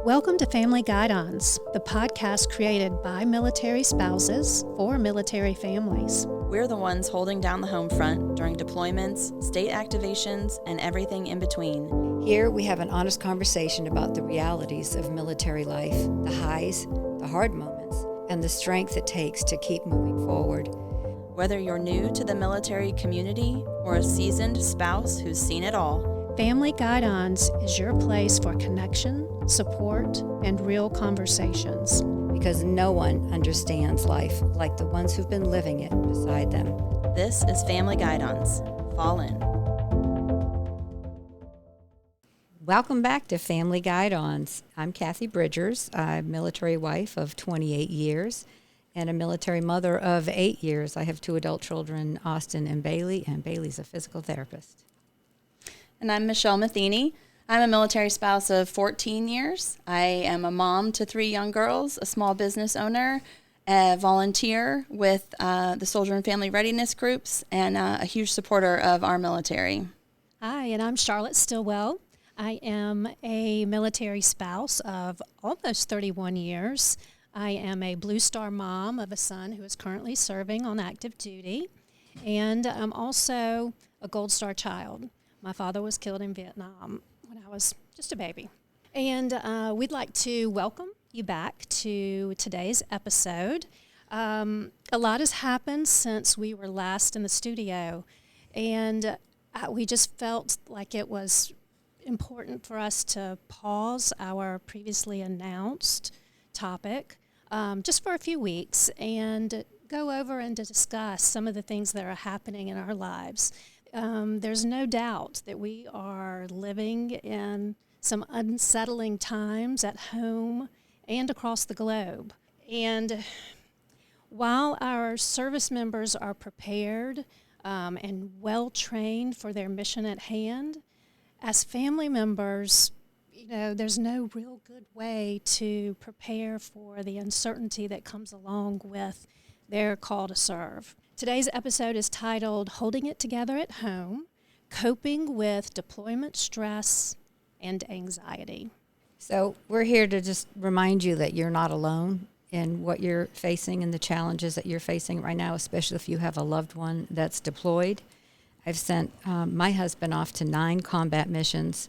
Welcome to Family Guidons, the podcast created by military spouses for military families. We're the ones holding down the home front during deployments, state activations, and everything in between. Here we have an honest conversation about the realities of military life, the highs, the hard moments, and the strength it takes to keep moving forward. Whether you're new to the military community or a seasoned spouse who's seen it all, Family Guidons is your place for connection, support, and real conversations. Because no one understands life like the ones who've been living it beside them. This is Family Guidons. Fall in. Welcome back to Family Guidons. I'm Kathy Bridgers. I'm a military wife of 28 years and a military mother of 8 years. I have 2 adult children, Austin and Bailey's a physical therapist. And I'm Michelle Matheny. I'm a military spouse of 14 years. I am a mom to 3 young girls, a small business owner, a volunteer with the Soldier and Family Readiness Groups, and a huge supporter of our military. Hi, and I'm Charlotte Stillwell. I am a military spouse of almost 31 years. I am a Blue Star mom of a son who is currently serving on active duty, and I'm also a Gold Star child. My father was killed in Vietnam when I was just a baby. And we'd like to welcome you back to today's episode. A lot has happened since we were last in the studio, and we just felt like it was important for us to pause our previously announced topic just for a few weeks and go over and to discuss some of the things that are happening in our lives. There's no doubt that we are living in some unsettling times at home and across the globe. And while our service members are prepared and well-trained for their mission at hand, as family members, there's no real good way to prepare for the uncertainty that comes along with their call to serve. Today's episode is titled, Holding It Together at Home, Coping with Deployment Stress and Anxiety. So we're here to just remind you that you're not alone in what you're facing and the challenges that you're facing right now, especially if you have a loved one that's deployed. I've sent my husband off to 9 combat missions,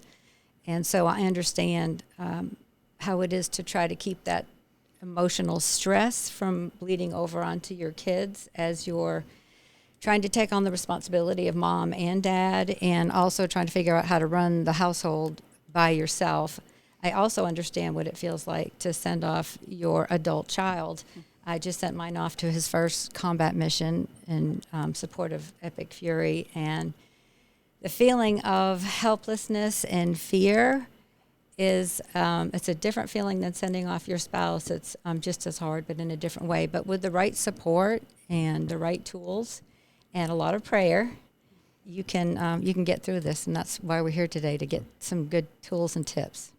and so I understand how it is to try to keep that emotional stress from bleeding over onto your kids as you're trying to take on the responsibility of mom and dad and also trying to figure out how to run the household by yourself. I also understand what it feels like to send off your adult child. I just sent mine off to his first combat mission in support of Epic Fury, and the feeling of helplessness and fear is it's a different feeling than sending off your spouse. It's just as hard, but in a different way. But with the right support and the right tools and a lot of prayer, you can get through this, and that's why we're here today, to get some good tools and tips.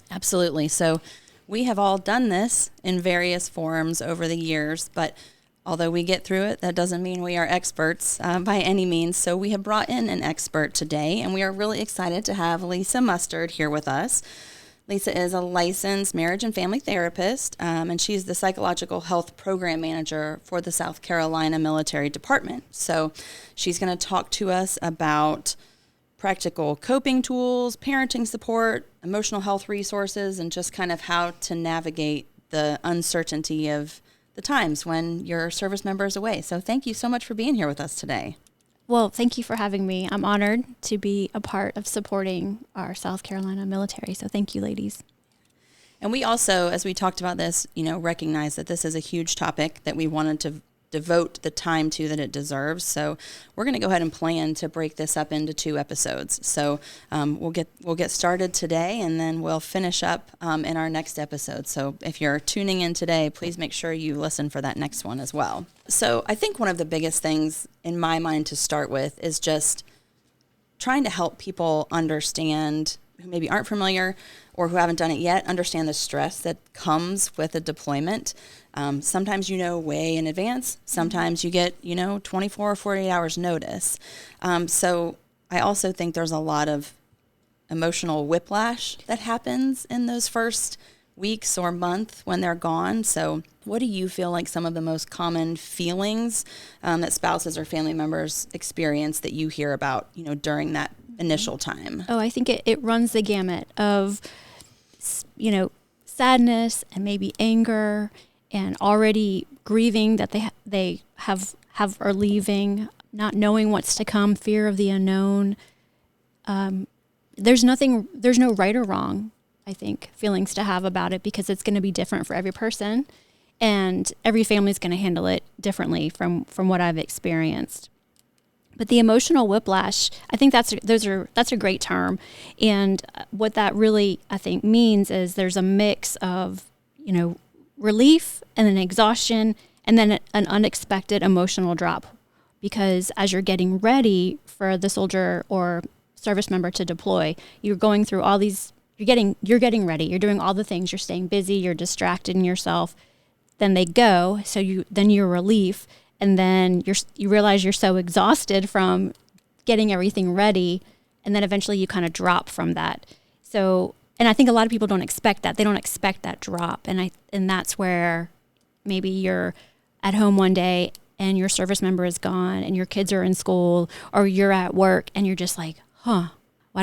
Absolutely. So we have all done this in various forms over the years, but although we get through it, that doesn't mean we are experts by any means. So we have brought in an expert today, and we are really excited to have Lisa Mustard here with us. Lisa is a licensed marriage and family therapist, and she's the psychological health program manager for the South Carolina Military Department. So she's going to talk to us about practical coping tools, parenting support, emotional health resources, and just kind of how to navigate the uncertainty of the times when your service member is away. So thank you so much for being here with us today. Well, thank you for having me. I'm honored to be a part of supporting our South Carolina military. So thank you, ladies. And we also, as we talked about this, recognize that this is a huge topic that we wanted to devote the time to that it deserves. So we're going to go ahead and plan to break this up into 2 episodes. So we'll get started today, and then we'll finish up in our next episode. So if you're tuning in today, please make sure you listen for that next one as well. So I think one of the biggest things in my mind to start with is just trying to help people understand, who maybe aren't familiar or who haven't done it yet, understand the stress that comes with a deployment. Sometimes way in advance. Sometimes you get, 24 or 48 hours notice. So I also think there's a lot of emotional whiplash that happens in those first weeks or month when they're gone. So what do you feel like some of the most common feelings that spouses or family members experience that you hear about, during that initial time? Oh, I think it runs the gamut of, sadness and maybe anger and already grieving that they are leaving, not knowing what's to come, fear of the unknown. There's no right or wrong, I think, feelings to have about it, because it's going to be different for every person, and every family's going to handle it differently from what I've experienced. But the emotional whiplash, I think that's a great term. And what that really, I think, means is there's a mix of, relief and then exhaustion and then an unexpected emotional drop. Because as you're getting ready for the soldier or service member to deploy, you're going through all these, you're getting ready, you're doing all the things, you're staying busy, you're distracted in yourself. Then they go, then you're relief. And then you realize you're so exhausted from getting everything ready, and then eventually you kind of drop from that. So, and I think a lot of people don't expect that. They don't expect that drop, and that's where maybe you're at home one day and your service member is gone, and your kids are in school, or you're at work, and you're just like, why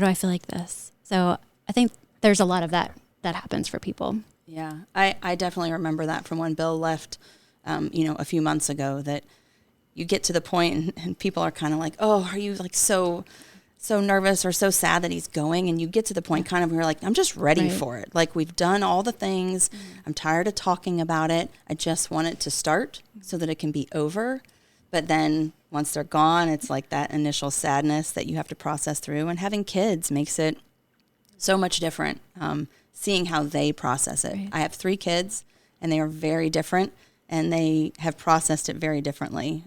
do I feel like this? So I think there's a lot of that happens for people. Yeah, I definitely remember that from when Bill left. A few months ago, that you get to the point and people are kind of like, oh, are you like so nervous or so sad that he's going? And you get to the point kind of where you're like, I'm just ready for it. Like, we've done all the things. I'm tired of talking about it. I just want it to start so that it can be over. But then once they're gone, it's like that initial sadness that you have to process through. And having kids makes it so much different, seeing how they process it. Right. I have 3 kids and they are very different. And they have processed it very differently.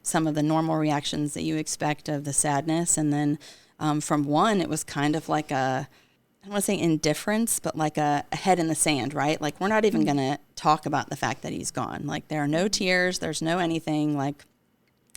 Some of the normal reactions that you expect of the sadness. And then from one, it was kind of like I don't want to say indifference, but like a head in the sand, right? Like, we're not even going to talk about the fact that he's gone. Like, there are no tears. There's no anything. Like,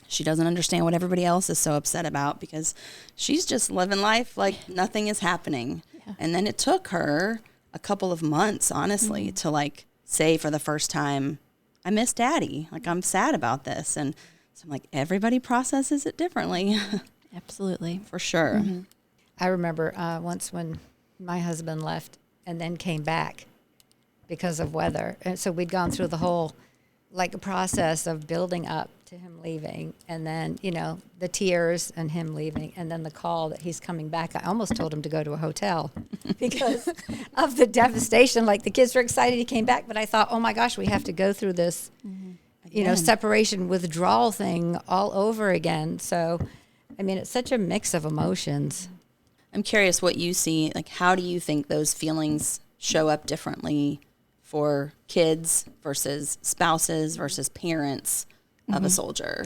she doesn't understand what everybody else is so upset about, because she's just living life like nothing is happening. Yeah. And then it took her a couple of months, honestly, to say for the first time, I miss Daddy. Like, I'm sad about this. And so I'm like, everybody processes it differently. Absolutely. For sure. Mm-hmm. I remember once when my husband left and then came back because of weather. And so we'd gone through the whole process of building up to him leaving, and then, the tears and him leaving, and then the call that he's coming back. I almost told him to go to a hotel because of the devastation. Like, the kids were excited he came back, but I thought, oh my gosh, we have to go through this, separation withdrawal thing all over again. So, I mean, it's such a mix of emotions. I'm curious what you see. Like, how do you think those feelings show up differently for kids versus spouses versus parents of a soldier?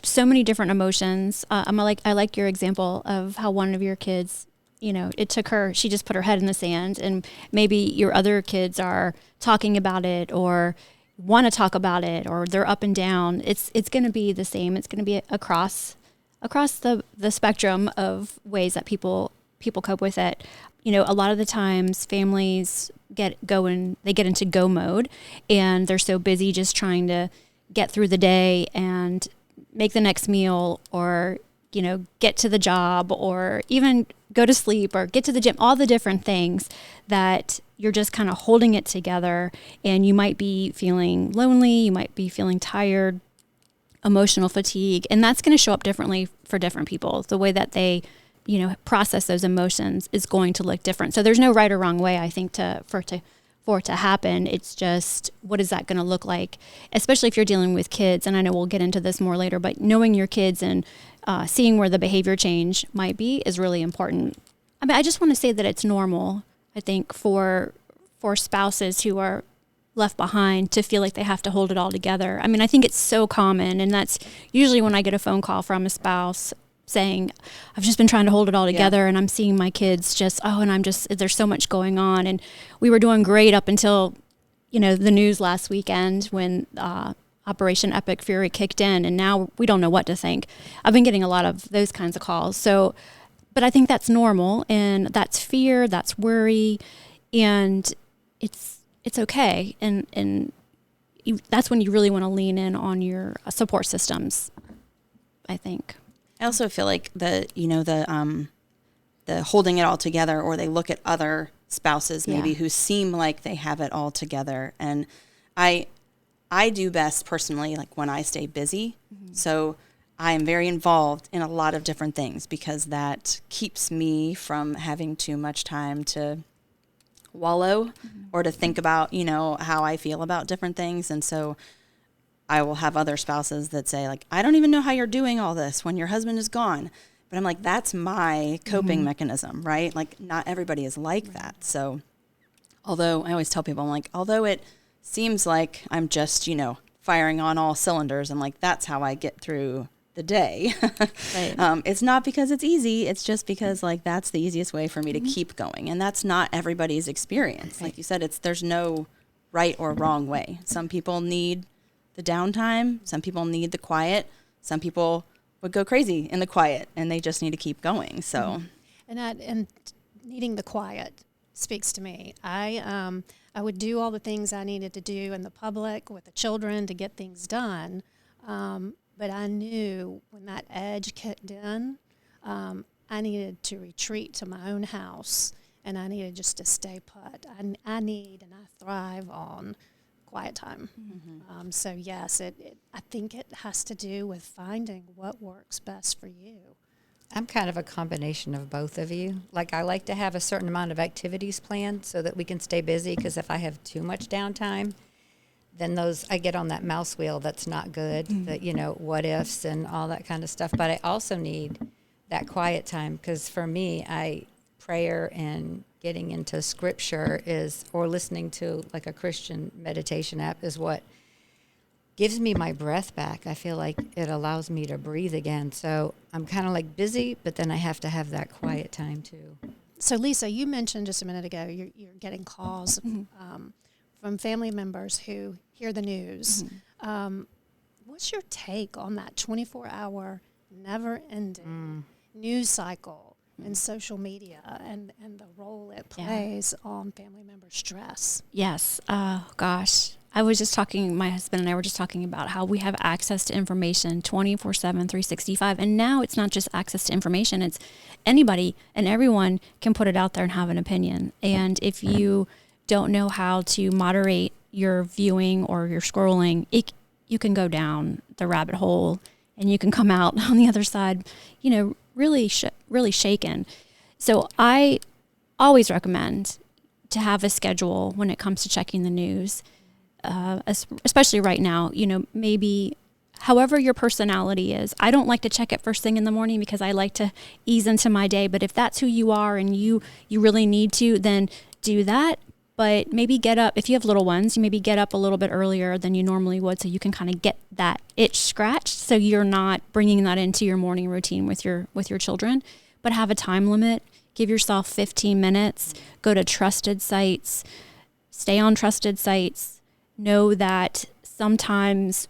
So many different emotions. I like your example of how one of your kids, it took her, she just put her head in the sand, and maybe your other kids are talking about it or want to talk about it, or they're up and down. It's going to be the same. It's going to be across the spectrum of ways that people cope with it. A lot of the times families get into go mode, and they're so busy just trying to get through the day and make the next meal, or, get to the job, or even go to sleep or get to the gym, all the different things that you're just kind of holding it together. And you might be feeling lonely, you might be feeling tired, emotional fatigue, and that's going to show up differently for different people. The way that they, process those emotions is going to look different. So there's no right or wrong way, I think, for it to happen. It's just, what is that going to look like, especially if you're dealing with kids. And I know we'll get into this more later, but knowing your kids and seeing where the behavior change might be is really important. I mean, I just want to say that it's normal, I think, for spouses who are left behind to feel like they have to hold it all together. I mean, I think it's so common, and that's usually when I get a phone call from a spouse saying, I've just been trying to hold it all together, and I'm seeing my kids there's so much going on. And we were doing great up until, the news last weekend when Operation Epic Fury kicked in, and now we don't know what to think. I've been getting a lot of those kinds of calls. So, but I think that's normal, and that's fear, that's worry, and it's okay. And that's when you really want to lean in on your support systems, I think. I also feel like the holding it all together, or they look at other spouses maybe Yeah. who seem like they have it all together. And I do best personally, like when I stay busy. Mm-hmm. So I am very involved in a lot of different things because that keeps me from having too much time to wallow mm-hmm. or to think about, how I feel about different things. And so I will have other spouses that say, like, I don't even know how you're doing all this when your husband is gone. But I'm like, that's my coping mm-hmm. mechanism, right? Like, not everybody is like that. So although I always tell people, I'm like, although it seems like I'm just, firing on all cylinders, I'm like, that's how I get through the day. Right. It's not because it's easy. It's just because, like, that's the easiest way for me mm-hmm. to keep going. And that's not everybody's experience. Like you said, there's no right or wrong way. Some people need the downtime. Some people need the quiet. Some people would go crazy in the quiet, and they just need to keep going. So, and needing the quiet speaks to me. I would do all the things I needed to do in the public with the children to get things done, but I knew when that edge kicked in, I needed to retreat to my own house, and I needed just to stay put. I need and I thrive on quiet time. Mm-hmm. So yes, I think it has to do with finding what works best for you. I'm kind of a combination of both of you. Like, I like to have a certain amount of activities planned so that we can stay busy, because if I have too much downtime, then I get on that mouse wheel that's not good, mm-hmm. that, what ifs and all that kind of stuff. But I also need that quiet time, because for me, prayer and getting into scripture or listening to like a Christian meditation app is what gives me my breath back. I feel like it allows me to breathe again. So I'm kind of like busy, but then I have to have that quiet time too. So Lisa, you mentioned just a minute ago, you're getting calls mm-hmm. From family members who hear the news. Mm-hmm. What's your take on that 24-hour, never-ending news cycle and social media and the role it plays on family member stress? Yes. Gosh. I was just talking, my husband and I were just talking about how we have access to information 24/7, 365. And now it's not just access to information. It's anybody and everyone can put it out there and have an opinion. And if you don't know how to moderate your viewing or your scrolling, you can go down the rabbit hole and you can come out on the other side, really shaken. So I always recommend to have a schedule when it comes to checking the news, especially right now. Maybe however your personality is. I don't like to check it first thing in the morning because I like to ease into my day. But if that's who you are and you really need to, then do that. But maybe get up, if you have little ones, you maybe get up a little bit earlier than you normally would so you can kind of get that itch scratched so you're not bringing that into your morning routine with your children. But have a time limit. Give yourself 15 minutes. Go to trusted sites. Stay on trusted sites. Know that sometimes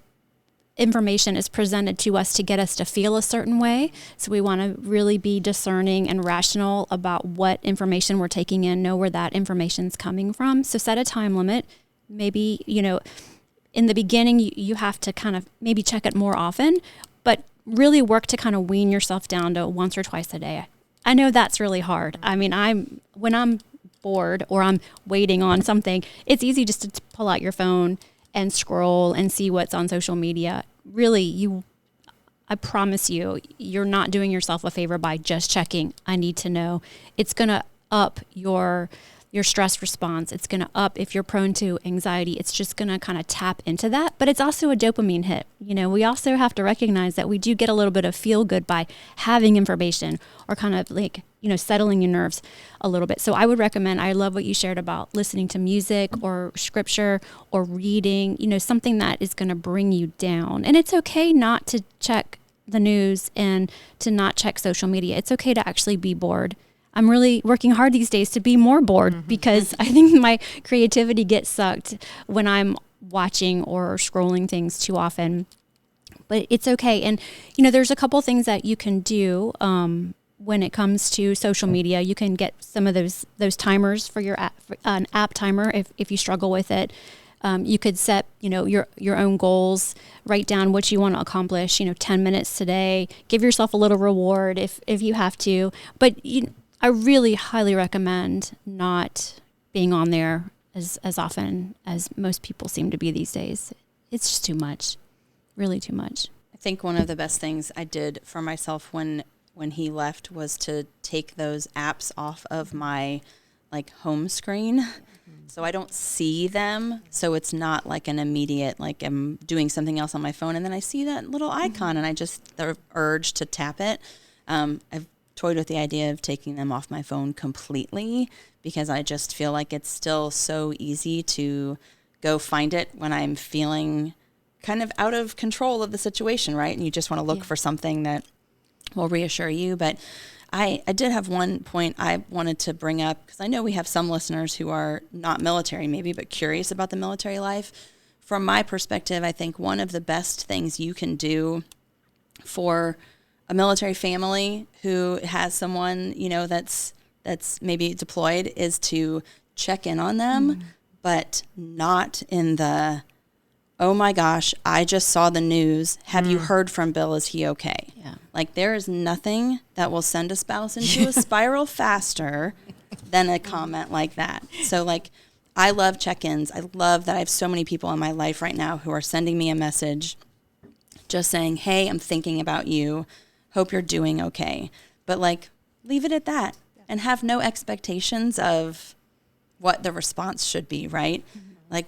information is presented to us to get us to feel a certain way. So we want to really be discerning and rational about what information we're taking in, know where that information's coming from. So set a time limit. Maybe, in the beginning, you have to kind of maybe check it more often, but really work to kind of wean yourself down to once or twice a day. I know that's really hard. I mean, when I'm bored or I'm waiting on something, it's easy just to pull out your phone and scroll and see what's on social media. Really, I promise you're not doing yourself a favor by just checking. I need to know. It's going to up your stress response. It's going to up, if you're prone to anxiety, it's just going to kind of tap into that. But it's also a dopamine hit. We also have to recognize that we do get a little bit of feel good by having information or kind of like, settling your nerves a little bit. So I would recommend, I love what you shared about listening to music or scripture or reading, something that is going to bring you down. And it's okay not to check the news and to not check social media. It's okay to actually be bored. I'm really working hard these days to be more bored mm-hmm. because I think my creativity gets sucked when I'm watching or scrolling things too often. But it's okay. And, there's a couple things that you can do when it comes to social media, you can get some of those timers for your app, an app timer if you struggle with it. You could set, your own goals, write down what you want to accomplish, 10 minutes today, give yourself a little reward if you have to. But I really highly recommend not being on there as often as most people seem to be these days. It's just too much, really too much. I think one of the best things I did for myself when he left was to take those apps off of my home screen. So I don't see them. So it's not like an immediate, I'm doing something else on my phone and then I see that little icon and I just, the urge to tap it. I've toyed with the idea of taking them off my phone completely because I just feel like it's still so easy to go find it when I'm feeling kind of out of control of the situation, right? And you just want to look for something that will reassure you. But I did have one point I wanted to bring up because I know we have some listeners who are not military maybe, but curious about the military life. From my perspective, I think one of the best things you can do for a military family who has someone, that's maybe deployed is to check in on them, but not in the, oh my gosh, I just saw the news. Have you heard from Bill? Is he okay? Yeah. There is nothing that will send a spouse into a spiral faster than a comment like that. So I love check-ins. I love that I have so many people in my life right now who are sending me a message just saying, hey, I'm thinking about you. Hope you're doing okay. But leave it at that and have no expectations of what the response should be, right?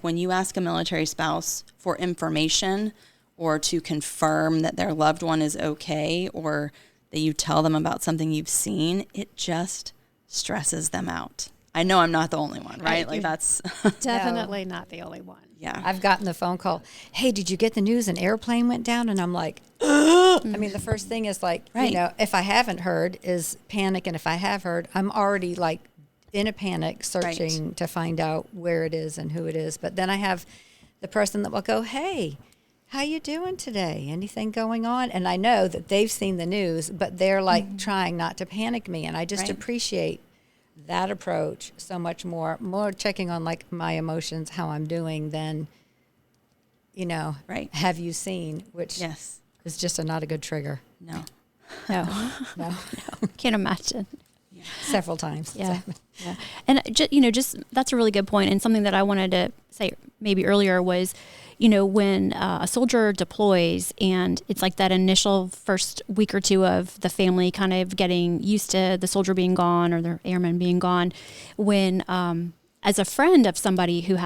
When you ask a military spouse for information or to confirm that their loved one is okay or that you tell them about something you've seen, it just stresses them out. I know I'm not the only one, right? That's definitely not the only one. Yeah. I've gotten the phone call, hey, did you get the news an airplane went down? And I'm like, I mean, the first thing is Right. if I haven't heard is panic. And if I have heard, I'm already in a panic searching to find out where it is and who it is. But then I have the person that will go, hey, how you doing today? Anything going on? And I know that they've seen the news, but they're trying not to panic me. And I just appreciate that approach so much more checking on my emotions, how I'm doing than, have you seen, which is just not a good trigger. No. No. Can't imagine. Several times. Yeah. Yeah. And just that's a really good point. And something that I wanted to say maybe earlier was, when a soldier deploys and it's that initial first week or two of the family kind of getting used to the soldier being gone or their airman being gone, when as a friend of somebody who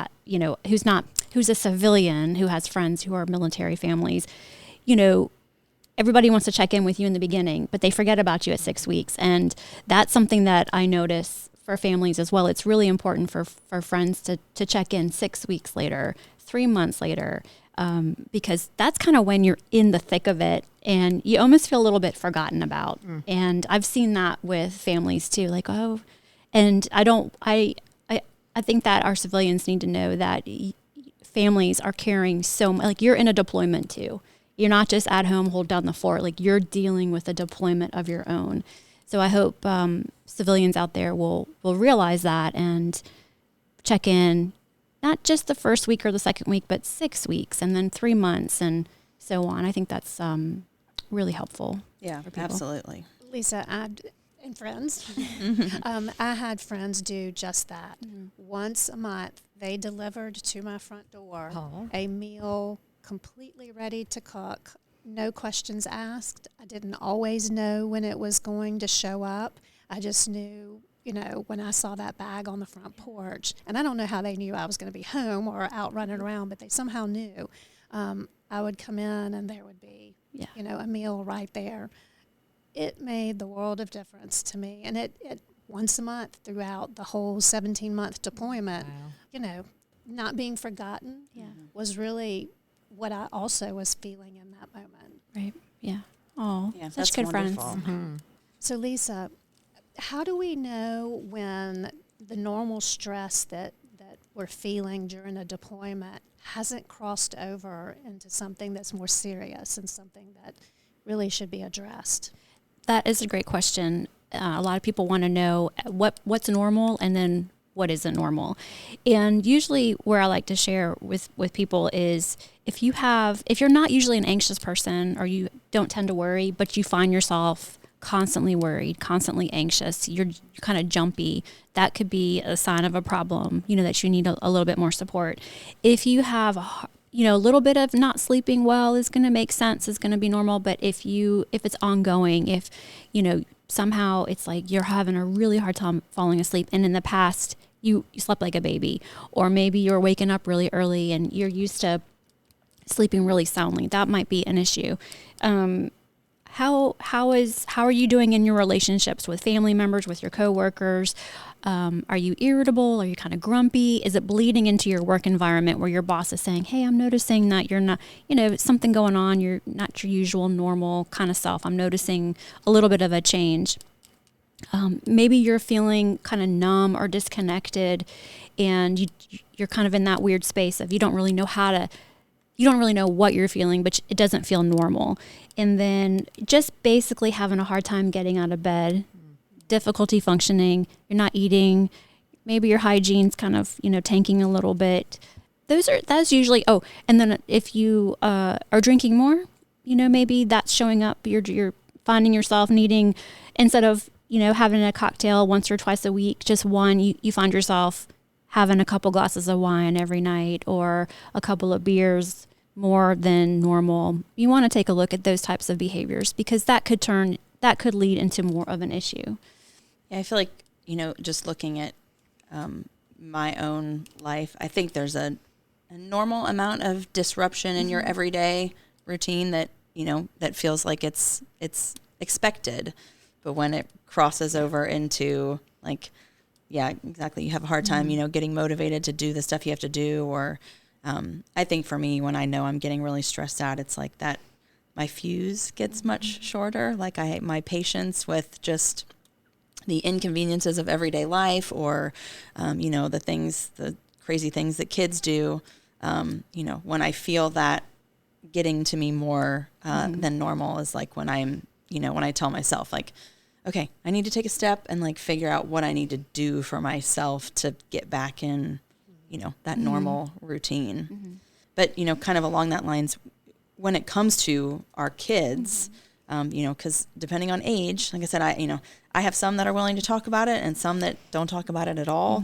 who's a civilian who has friends who are military families, everybody wants to check in with you in the beginning, but they forget about you at 6 weeks. And that's something that I notice for families as well. It's really important for friends to check in 6 weeks later, 3 months later, because that's kind of when you're in the thick of it and you almost feel a little bit forgotten about. And I've seen that with families too, and I think that our civilians need to know that families are carrying so much, you're in a deployment too. You're not just at home, hold down the fort. You're dealing with a deployment of your own. So I hope civilians out there will realize that and check in, not just the first week or the second week, but 6 weeks and then 3 months and so on. I think that's really helpful. Yeah, for people. absolutely. Lisa, and friends, I had friends do just that. Once a month, they delivered to my front door a meal completely ready to cook, no questions asked. I didn't always know when it was going to show up. I just knew, when I saw that bag on the front porch. And I don't know how they knew I was going to be home or out running around, but they somehow knew. I would come in and there would be, a meal right there. It made the world of difference to me. And it once a month throughout the whole 17-month deployment, not being forgotten was really what I also was feeling in that moment. Right. Yeah. Oh, Yeah, such that's good wonderful. friends. So, Lisa, how do we know when the normal stress that we're feeling during a deployment hasn't crossed over into something that's more serious and something that really should be addressed? That is a great question. A lot of people want to know what's normal and then what isn't normal. And usually where I like to share with people is if you're not usually an anxious person or you don't tend to worry, but you find yourself constantly worried, constantly anxious, you're kind of jumpy, that could be a sign of a problem, that you need a little bit more support. If you have a little bit of not sleeping well is going to make sense, is going to be normal. But if it's ongoing, if, somehow it's like you're having a really hard time falling asleep, and in the past you slept like a baby, or maybe you're waking up really early and you're used to sleeping really soundly, that might be an issue. How are you doing in your relationships with family members, with your coworkers? Are you irritable? Are you kind of grumpy? Is it bleeding into your work environment where your boss is saying, hey, I'm noticing that you're not, something going on. You're not your usual normal kind of self. I'm noticing a little bit of a change. Maybe you're feeling kind of numb or disconnected, and you're kind of in that weird space of you don't really know what you're feeling, but it doesn't feel normal. And then just basically having a hard time getting out of bed, difficulty functioning, you're not eating, maybe your hygiene's kind of, tanking a little bit. That's usually, and then if you are drinking more, maybe that's showing up. You're finding yourself needing, instead of, having a cocktail once or twice a week, just one, you find yourself having a couple glasses of wine every night or a couple of beers more than normal. You want to take a look at those types of behaviors because that could lead into more of an issue. Yeah, I feel like, just looking at my own life, I think there's a normal amount of disruption in your everyday routine that, that feels like it's expected. But when it crosses over into like, yeah, exactly, you have a hard time, getting motivated to do the stuff you have to do. Or I think for me, when I know I'm getting really stressed out, it's like that my fuse gets much shorter. Like my patience with just the inconveniences of everyday life, or, the crazy things that kids do, when I feel that getting to me more than normal is like when I'm, when I tell myself like, okay, I need to take a step and like figure out what I need to do for myself to get back in, that normal routine. But, kind of along that lines, when it comes to our kids, because depending on age, like I said, I have some that are willing to talk about it and some that don't talk about it at all.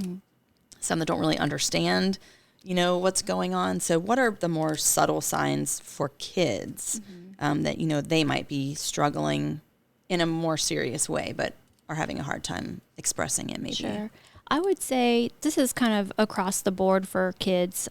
Some that don't really understand, what's going on. So what are the more subtle signs for kids that, they might be struggling in a more serious way, but are having a hard time expressing it maybe? Sure. I would say this is kind of across the board for kids.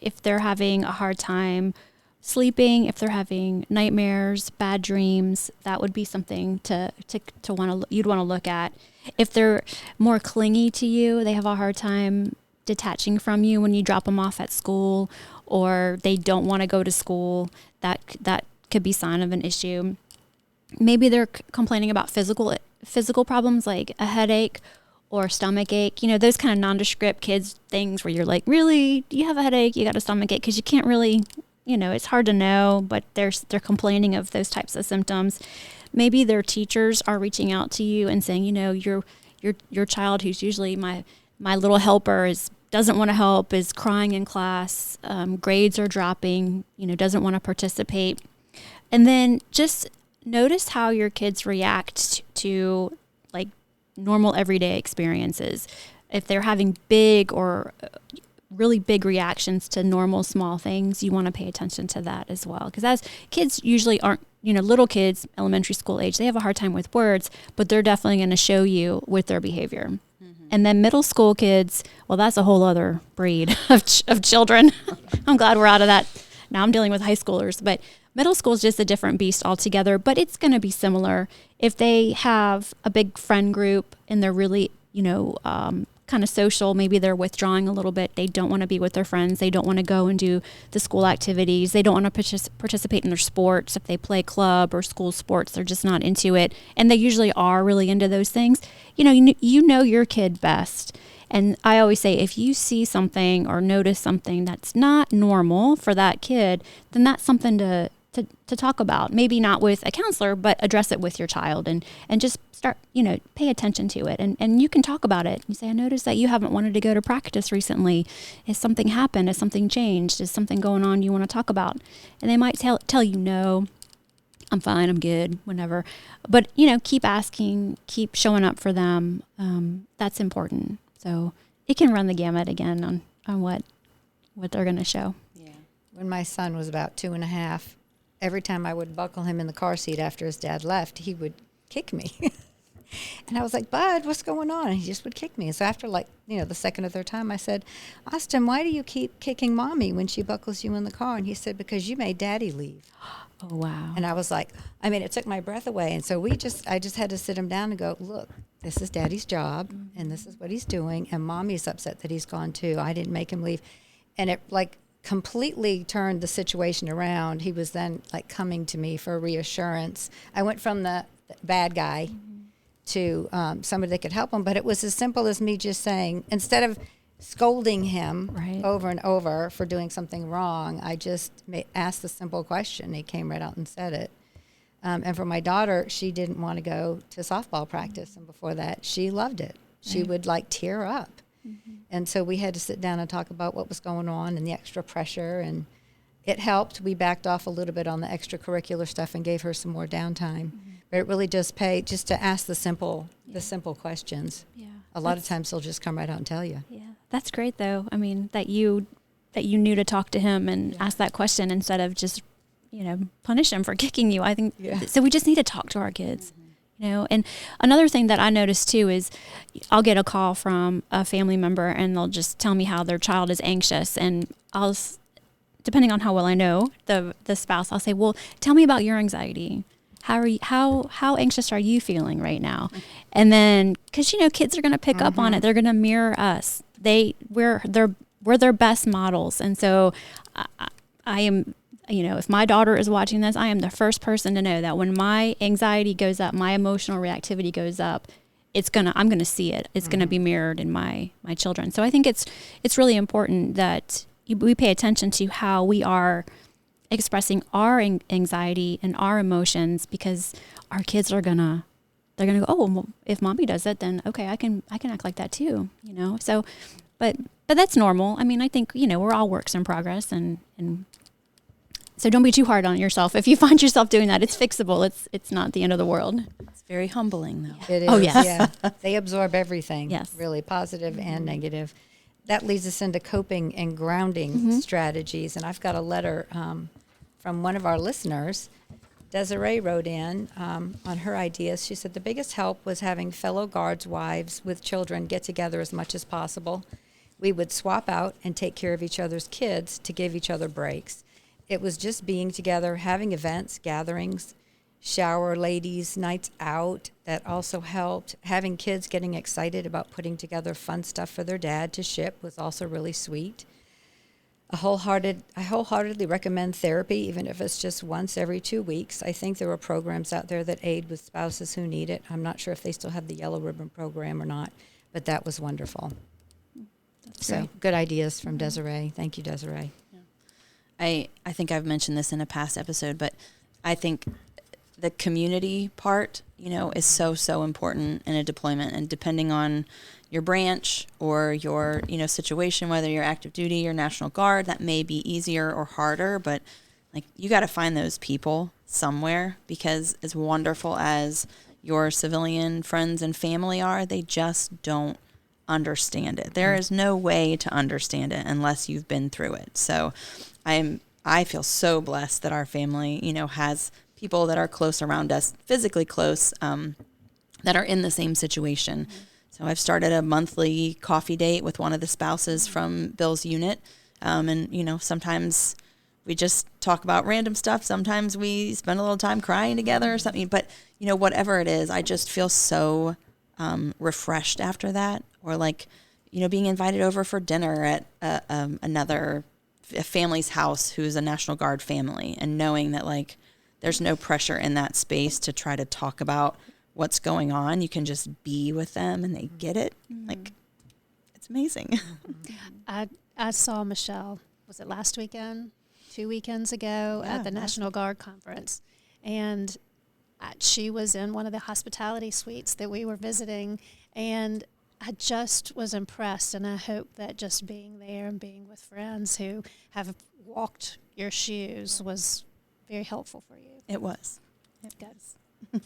If they're having a hard time sleeping, if they're having nightmares, bad dreams, that would be something you'd want to look at. If they're more clingy to you, they have a hard time detaching from you when you drop them off at school, or they don't want to go to school, that could be a sign of an issue. Maybe they're complaining about physical problems like a headache or stomach ache, those kind of nondescript kids things where you're like, really, do you have a headache? You got a stomach ache? Because you can't really, it's hard to know, but they're complaining of those types of symptoms. Maybe their teachers are reaching out to you and saying, your child, who's usually my little helper, doesn't want to help, is crying in class, grades are dropping, doesn't want to participate. And then just notice how your kids react to like normal everyday experiences. If they're having big or really big reactions to normal small things, you want to pay attention to that as well. Because as kids usually aren't, little kids, elementary school age, they have a hard time with words, but they're definitely going to show you with their behavior. And then middle school kids, well, that's a whole other breed of children. I'm glad we're out of that. Now I'm dealing with high schoolers, but middle school is just a different beast altogether, but it's going to be similar. If they have a big friend group and they're really, kind of social, maybe they're withdrawing a little bit. They don't want to be with their friends. They don't want to go and do the school activities. They don't want to participate in their sports. If they play club or school sports, they're just not into it. And they usually are really into those things. You know your kid best. And I always say, if you see something or notice something that's not normal for that kid, then that's something to to talk about. Maybe not with a counselor, but address it with your child and just start, pay attention to it. And you can talk about it. You say, I noticed that you haven't wanted to go to practice recently. Has something happened? Has something changed? Is something going on you want to talk about? And they might tell you, no, I'm fine, I'm good, whenever. But, keep asking, keep showing up for them. That's important. So it can run the gamut again on what they're going to show. Yeah. When my son was about 2.5, every time I would buckle him in the car seat after his dad left, he would kick me. And I was like, Bud, what's going on? And he just would kick me. And so after the second or third time, I said, Austin, why do you keep kicking Mommy when she buckles you in the car? And he said, because you made Daddy leave. Oh, wow. And I was like, it took my breath away. And so I just had to sit him down and go, look, this is Daddy's job, and this is what he's doing. And Mommy's upset that he's gone too. I didn't make him leave. And it completely turned the situation around. He was then coming to me for reassurance. I went from the bad guy to somebody that could help him. But it was as simple as me just saying, instead of scolding him over and over for doing something wrong, I just asked the simple question. He came right out and said it. And for my daughter, she didn't want to go to softball practice. And before that, she loved it. She would tear up. Mm-hmm. And so we had to sit down and talk about what was going on and the extra pressure. And it helped. We backed off a little bit on the extracurricular stuff and gave her some more downtime. Mm-hmm. But it really does pay just to ask the simple questions. Yeah. A lot of times they'll just come right out and tell you. Yeah. That's great though. That you knew to talk to him and ask that question instead of just, punish him for kicking you. I think so. We just need to talk to our kids, and another thing that I noticed too is I'll get a call from a family member and they'll just tell me how their child is anxious, and depending on how well I know the spouse, I'll say, well, tell me about your anxiety. How anxious are you feeling right now? And then, because kids are going to pick up on it, they're going to mirror us. We're their best models, and so I am. If my daughter is watching this, I am the first person to know that when my anxiety goes up, my emotional reactivity goes up, I'm gonna see it. It's gonna be mirrored in my children. So I think it's really important that we pay attention to how we are expressing our anxiety and our emotions, because our kids they're gonna go, oh, well, if Mommy does it, then okay, I can act like that too. So, but that's normal. I think we're all works in progress, and so don't be too hard on yourself. If you find yourself doing that, it's fixable. It's not the end of the world. It's very humbling, though. It is. Oh, yes. Yeah. They absorb everything. Yes. Really, positive and negative. That leads us into coping and grounding strategies. And I've got a letter from one of our listeners. Desiree wrote in on her ideas. She said the biggest help was having fellow guards' wives with children get together as much as possible. We would swap out and take care of each other's kids to give each other breaks. It was just being together, having events, gatherings, shower ladies, nights out. That also helped. Having kids getting excited about putting together fun stuff for their dad to ship was also really sweet. I wholeheartedly recommend therapy, even if it's just once every 2 weeks. I think there are programs out there that aid with spouses who need it. I'm not sure if they still have the Yellow Ribbon program or not, but that was wonderful. That's so great. Good ideas from Desiree. Thank you, Desiree. I think I've mentioned this in a past episode, but I think the community part, is so important in a deployment. And depending on your branch or your, situation, whether you're active duty or National Guard, that may be easier or harder. But you got to find those people somewhere, because as wonderful as your civilian friends and family are, they just don't understand it. There is no way to understand it unless you've been through it. So I feel so blessed that our family, has people that are close around us, physically close, that are in the same situation. So I've started a monthly coffee date with one of the spouses from Bill's unit. And, sometimes we just talk about random stuff. Sometimes we spend a little time crying together or something. But, whatever it is, I just feel so refreshed after that. Or being invited over for dinner at a family's house who's a National Guard family, and knowing that there's no pressure in that space to try to talk about what's going on. You can just be with them and they get it. It's amazing. I saw Michelle, was it last weekend? 2 weekends ago at the National Guard Conference. And she was in one of the hospitality suites that we were visiting, and I just was impressed, and I hope that just being there and being with friends who have walked your shoes was very helpful for you. It was. Good.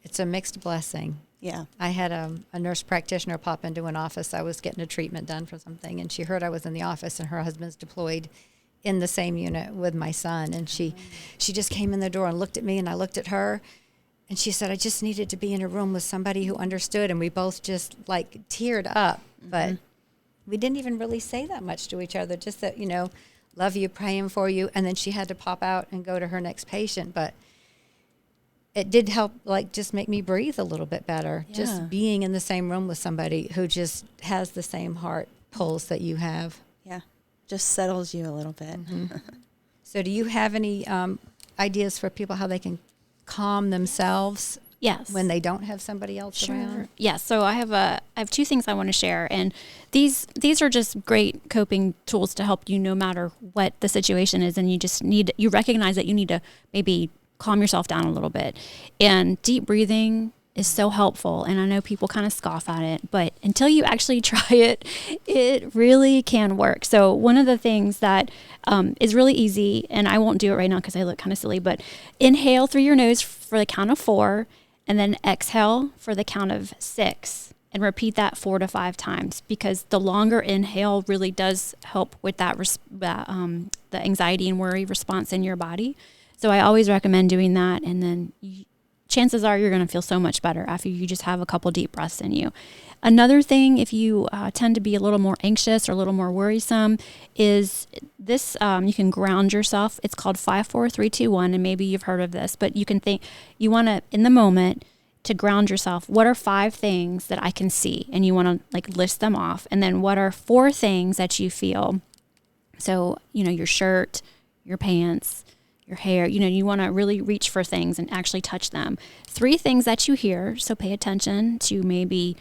It's a mixed blessing. Yeah. I had a nurse practitioner pop into an office. I was getting a treatment done for something, and she heard I was in the office, and her husband's deployed in the same unit with my son. And she just came in the door and looked at me, and I looked at her, and she said, I just needed to be in a room with somebody who understood. And we both just like teared up, but we didn't even really say that much to each other, just that, love you, praying for you. And then she had to pop out and go to her next patient. But it did help, like, just make me breathe a little bit better. Yeah. Just being in the same room with somebody who just has the same heart pulse that you have. Yeah. Just settles you a little bit. So do you have any ideas for people how they can calm themselves Yes. when they don't have somebody else around? Yes. So I have two things I want to share, and these are just great coping tools to help you no matter what the situation is, and you recognize that you need to maybe calm yourself down a little bit. And deep breathing is so helpful, and I know people kind of scoff at it, but until you actually try it, it really can work. So one of the things that is really easy, and I won't do it right now because I look kind of silly, but inhale through your nose for the count of 4, and then exhale for the count of 6, and repeat that 4 to 5 times, because the longer inhale really does help with the anxiety and worry response in your body. So I always recommend doing that, and then chances are you're going to feel so much better after you just have a couple deep breaths in you. Another thing, if you tend to be a little more anxious or a little more worrisome, is this, you can ground yourself. It's called 5, 4, 3, 2, 1, and maybe you've heard of this, but you can think, you want to, in the moment, to ground yourself. What are 5 things that I can see? And you want to list them off. And then what are 4 things that you feel? So, your shirt, your pants, your hair, you want to really reach for things and actually touch them. 3 things that you hear. So pay attention to maybe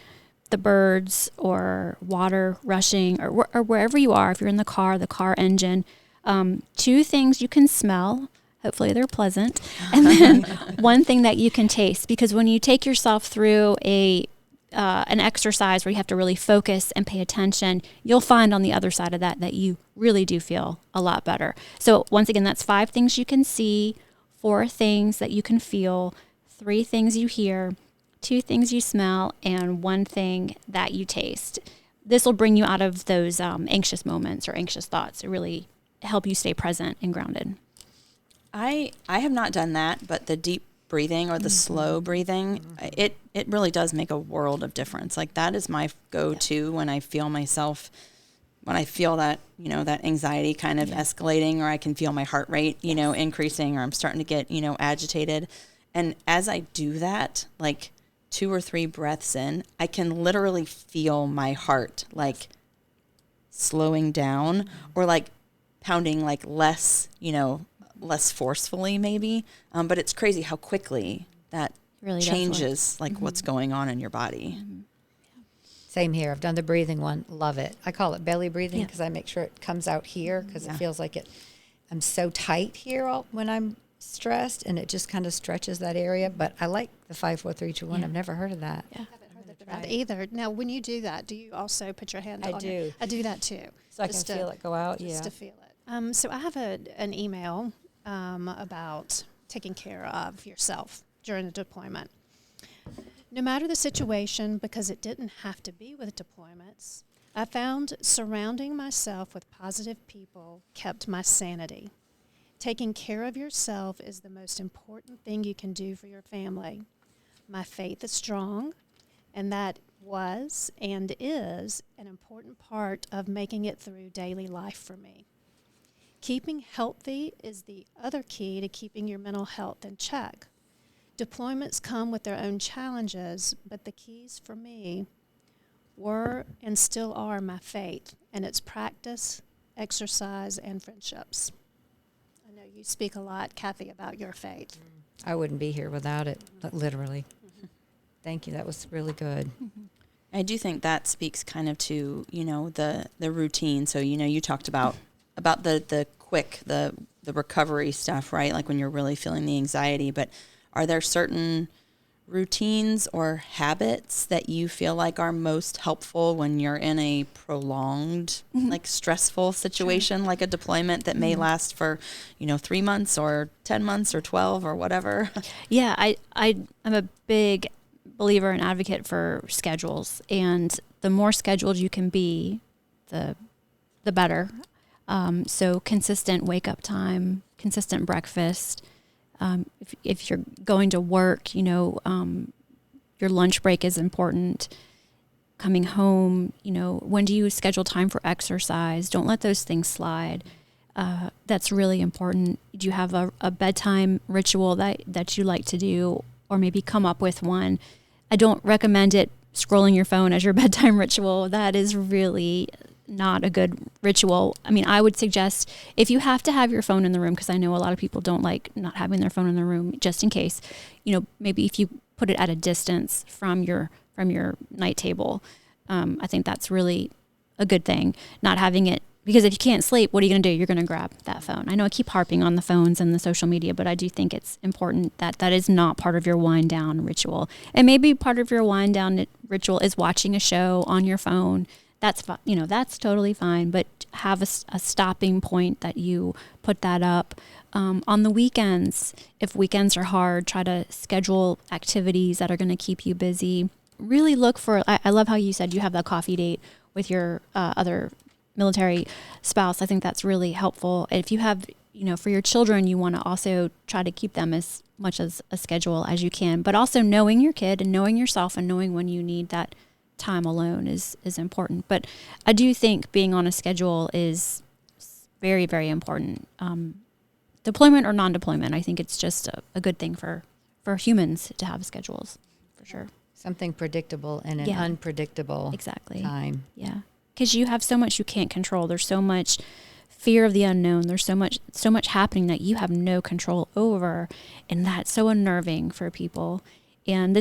the birds or water rushing or wherever you are. If you're in the car engine. 2 things you can smell. Hopefully they're pleasant. And then 1 thing that you can taste, because when you take yourself through an exercise where you have to really focus and pay attention, you'll find on the other side of that you really do feel a lot better. So once again, that's 5 things you can see, 4 things that you can feel, 3 things you hear, 2 things you smell, and 1 thing that you taste. This will bring you out of those anxious moments or anxious thoughts. It really help you stay present and grounded. I have not done that, but the deep breathing or the slow breathing, it really does make a world of difference. Like, that is my go-to when I feel myself, when I feel that, that anxiety kind of escalating, or I can feel my heart rate, increasing, or I'm starting to get, agitated. And as I do that, 2 or 3 breaths in, I can literally feel my heart slowing down, or pounding less, less forcefully maybe. But it's crazy how quickly that really changes what's going on in your body. Same here. I've done the breathing one. Love it. I call it belly breathing because I make sure it comes out here, because it feels like I'm so tight here when I'm stressed, and it just kind of stretches that area. But I like the 5, 4, 3, 2, 1. I've never heard of that. Yeah. I haven't heard of that either. Now, when you do that, do you also put your hand on I do. it? I do that too. So I can feel it go out. Just to feel it. So I have an email about taking care of yourself during a deployment. No matter the situation, because it didn't have to be with deployments, I found surrounding myself with positive people kept my sanity. Taking care of yourself is the most important thing you can do for your family. My faith is strong, and that was and is an important part of making it through daily life for me. Keeping healthy is the other key to keeping your mental health in check. Deployments come with their own challenges, but the keys for me were and still are my faith, and its practice, exercise, and friendships. I know you speak a lot, Kathy, about your faith. I wouldn't be here without it, literally. Thank you. That was really good. I do think that speaks kind of to, the routine. So, you talked about the quick, the recovery stuff, right? Like when you're really feeling the anxiety. But are there certain routines or habits that you feel like are most helpful when you're in a prolonged, like stressful situation, like a deployment that may last for, 3 months or 10 months or 12 or whatever? Yeah, I'm a big believer and advocate for schedules, and the more scheduled you can be, the better. So consistent wake up time, consistent breakfast. If you're going to work, your lunch break is important. Coming home, when do you schedule time for exercise? Don't let those things slide. That's really important. Do you have a bedtime ritual that you like to do, or maybe come up with one? I don't recommend it scrolling your phone as your bedtime ritual. That is really not a good ritual. I mean, I would suggest if you have to have your phone in the room, because I know a lot of people don't like not having their phone in the room, just in case, maybe if you put it at a distance from your night table, I think that's really a good thing. Not having it, because if you can't sleep, what are you going to do? You're going to grab that phone. I know I keep harping on the phones and the social media, but I do think it's important that is not part of your wind down ritual. And maybe part of your wind down ritual is watching a show on your phone. That's that's totally fine, but have a stopping point that you put that up. On the weekends, if weekends are hard, try to schedule activities that are going to keep you busy. Really look for, I love how you said you have the coffee date with your other military spouse. I think that's really helpful. If you have, for your children, you want to also try to keep them as much as a schedule as you can, but also knowing your kid and knowing yourself and knowing when you need that time alone is important. But I do think being on a schedule is very, very important. Deployment or non-deployment, I think it's just a good thing for humans to have schedules, for sure. Something predictable in an unpredictable time. Yeah, because you have so much you can't control. There's so much fear of the unknown. There's so much happening that you have no control over, and that's so unnerving for people. And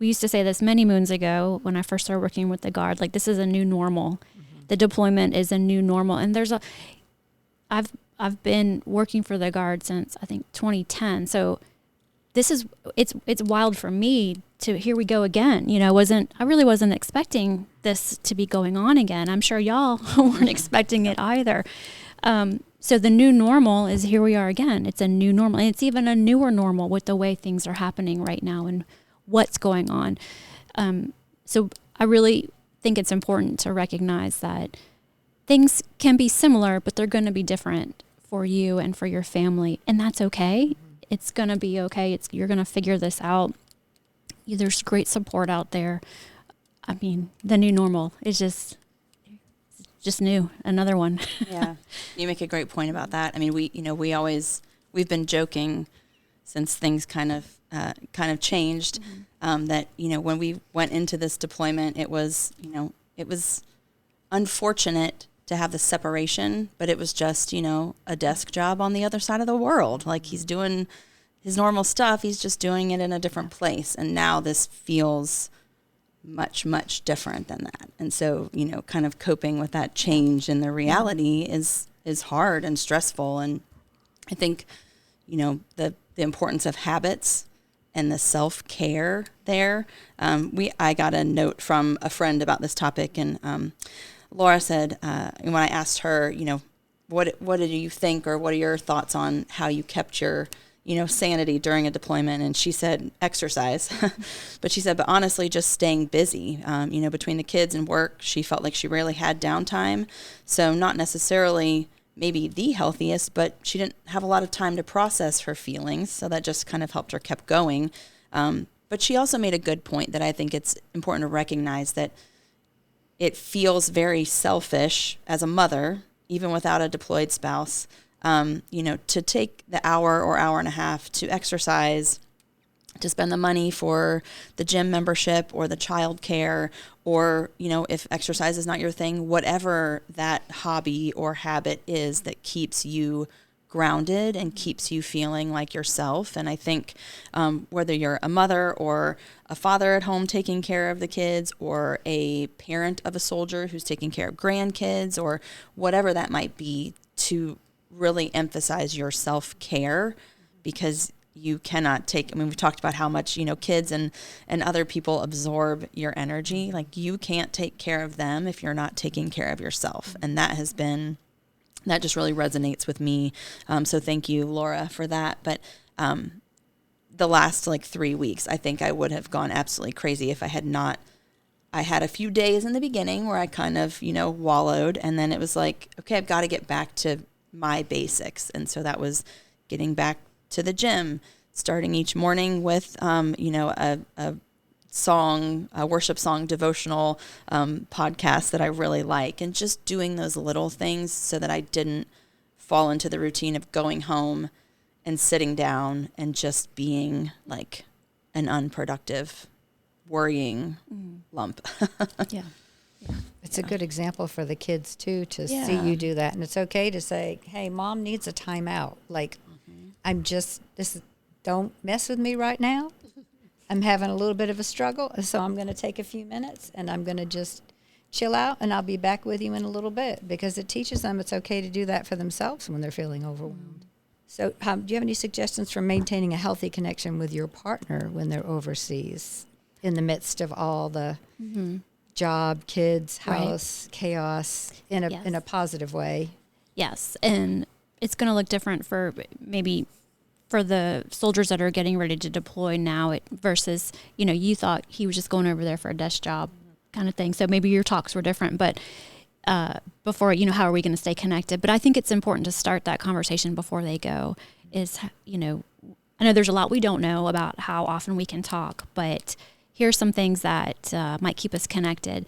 we used to say this many moons ago when I first started working with the Guard, like this is a new normal. Mm-hmm. The deployment is a new normal. And I've been working for the Guard since I think 2010. So it's wild for me to, here we go again. I really wasn't expecting this to be going on again. I'm sure y'all weren't expecting it either. So the new normal is here we are again. It's a new normal. And it's even a newer normal with the way things are happening right now and what's going on. So I really think it's important to recognize that things can be similar, but they're going to be different for you and for your family. And that's okay. It's going to be okay. You're going to figure this out. There's great support out there. I mean, the new normal is just new, another one. Yeah. You make a great point about that. I mean, we've been joking since things kind of changed, that, when we went into this deployment, it was unfortunate to have the separation, but it was just, a desk job on the other side of the world. Like he's doing his normal stuff. He's just doing it in a different place. And now this feels much, much different than that. And so, kind of coping with that change in the reality is hard and stressful. And I think, the importance of habits and the self-care there. I got a note from a friend about this topic, and Laura said, when I asked her, what do you think, or what are your thoughts on how you kept your, sanity during a deployment? And she said exercise, but she said, but honestly, just staying busy, between the kids and work, she felt like she rarely had downtime. So not necessarily maybe the healthiest, but she didn't have a lot of time to process her feelings. So that just kind of helped her keep going. But she also made a good point that I think it's important to recognize that it feels very selfish as a mother, even without a deployed spouse, to take the hour or hour and a half to exercise, to spend the money for the gym membership or the child care, or, if exercise is not your thing, whatever that hobby or habit is that keeps you grounded and keeps you feeling like yourself. And I think whether you're a mother or a father at home taking care of the kids, or a parent of a soldier who's taking care of grandkids, or whatever that might be, to really emphasize your self-care, because you cannot take, I mean, we've talked about how much, kids and other people absorb your energy. Like, you can't take care of them if you're not taking care of yourself. And that just really resonates with me. So thank you, Laura, for that. But the last 3 weeks, I think I would have gone absolutely crazy if I had not. I had a few days in the beginning where I kind of, wallowed, and then it was like, okay, I've got to get back to my basics. And so that was getting back to the gym, starting each morning with, a song, a worship song, devotional podcast that I really like, and just doing those little things so that I didn't fall into the routine of going home and sitting down and just being like an unproductive, worrying lump. Yeah. It's a good example for the kids too, to see you do that. And it's okay to say, hey, mom needs a timeout. Like, don't mess with me right now. I'm having a little bit of a struggle, so I'm going to take a few minutes and I'm going to just chill out, and I'll be back with you in a little bit, because it teaches them it's okay to do that for themselves when they're feeling overwhelmed. So do you have any suggestions for maintaining a healthy connection with your partner when they're overseas in the midst of all the job, kids, house, chaos, in a positive way? Yes, and it's going to look different for the soldiers that are getting ready to deploy now versus, you thought he was just going over there for a desk job kind of thing. So maybe your talks were different, but before, how are we going to stay connected? But I think it's important to start that conversation before they go is, I know there's a lot we don't know about how often we can talk, but here's some things that might keep us connected.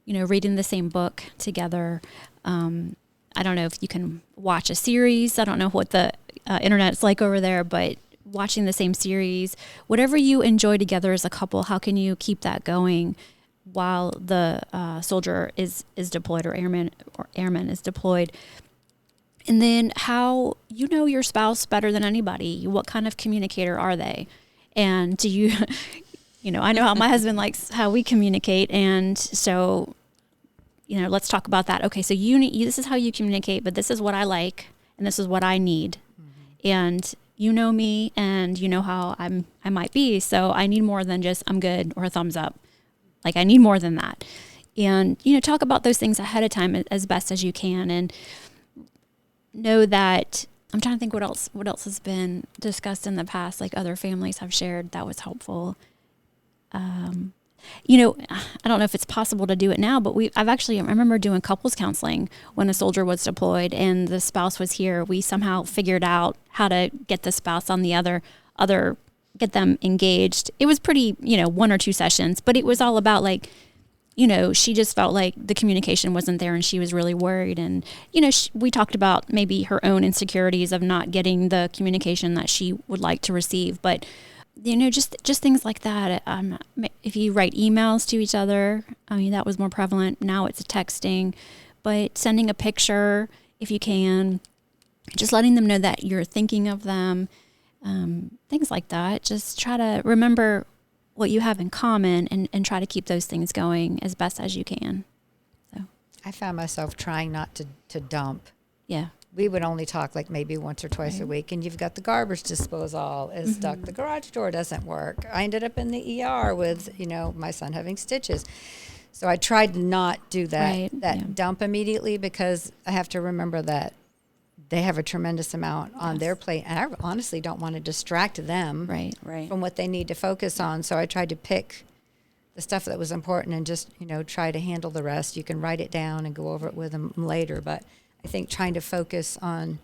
Reading the same book together. I don't know if you can watch a series. I don't know what the internet's like over there, but watching the same series, whatever you enjoy together as a couple, how can you keep that going while the soldier is deployed, or airman is deployed? And then how your spouse better than anybody. What kind of communicator are they? And do you, I know how my husband likes how we communicate, and so let's talk about that. Okay, so this is how you communicate, but this is what I like, and this is what I need. And you know me, and you know how I might be, so I need more than just I'm good or a thumbs up. Like, I need more than that. And, talk about those things ahead of time as best as you can, and know that, I'm trying to think what else has been discussed in the past, like other families have shared that was helpful. I don't know if it's possible to do it now, but I remember doing couples counseling when a soldier was deployed and the spouse was here. We somehow figured out how to get the spouse on the other, get them engaged. It was pretty, 1 or 2 sessions, but it was all about she just felt like the communication wasn't there and she was really worried. And, we talked about maybe her own insecurities of not getting the communication that she would like to receive, but just things like that. If you write emails to each other, that was more prevalent. Now it's texting, but sending a picture if you can, just letting them know that you're thinking of them, things like that. Just try to remember what you have in common and try to keep those things going as best as you can. So I found myself trying not to dump. Yeah. We would only talk maybe once or twice a week, and you've got the garbage disposal is stuck. The garage door doesn't work. I ended up in the ER with, my son having stitches. So I tried to not do that dump immediately, because I have to remember that they have a tremendous amount on their plate, and I honestly don't want to distract them from what they need to focus on. So I tried to pick the stuff that was important and just, try to handle the rest. You can write it down and go over it with them later, but I think trying to focus on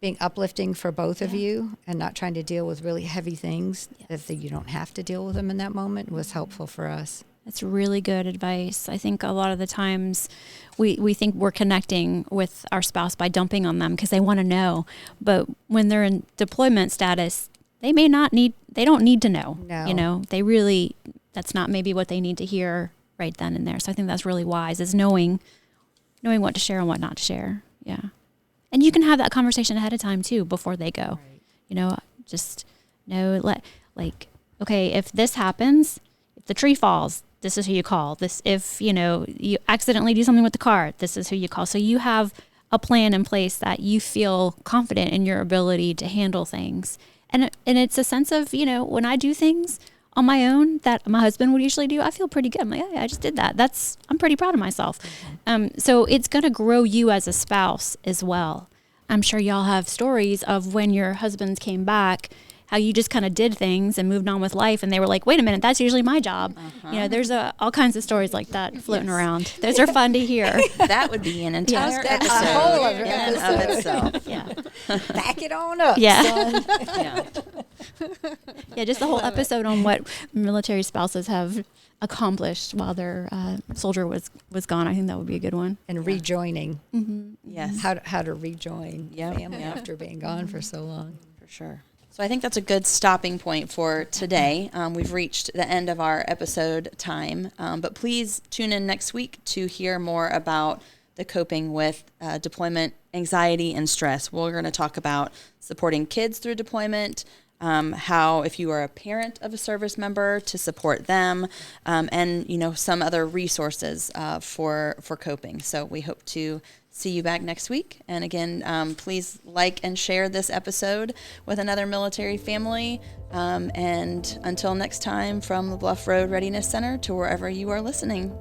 being uplifting for both of you and not trying to deal with really heavy things if you don't have to deal with them in that moment was helpful for us. That's really good advice. I think a lot of the times we think we're connecting with our spouse by dumping on them because they want to know. But when they're in deployment status, they don't need to know. No. That's not maybe what they need to hear right then and there. So I think that's really wise, is knowing what to share and what not to share. Yeah. And you can have that conversation ahead of time too, before they go. Right. Just know, okay, if this happens, if the tree falls, this is who you call. If you accidentally do something with the car, this is who you call. So you have a plan in place that you feel confident in your ability to handle things. And it's a sense of, when I do things on my own that my husband would usually do, I feel pretty good. I'm like, yeah, I just did that. I'm pretty proud of myself. So it's going to grow you as a spouse as well. I'm sure y'all have stories of when your husbands came back, how you just kind of did things and moved on with life, and they were like, wait a minute, that's usually my job. There's all kinds of stories like that floating around. Those are fun to hear. That would be an entire That's episode a whole other in and of itself. Yeah. Back it on up, Yeah. son. Yeah. Yeah, just the whole episode on what military spouses have accomplished while their soldier was gone. I think that would be a good one. And rejoining. Yes. How to rejoin Yep. family after being gone for so long. For sure. So I think that's a good stopping point for today. We've reached the end of our episode time, but please tune in next week to hear more about the coping with deployment anxiety and stress. We're going to talk about supporting kids through deployment, how if you are a parent of a service member to support them, and some other resources for coping. So we hope to see you back next week. And again, please like and share this episode with another military family. And until next time, from the Bluff Road Readiness Center to wherever you are listening.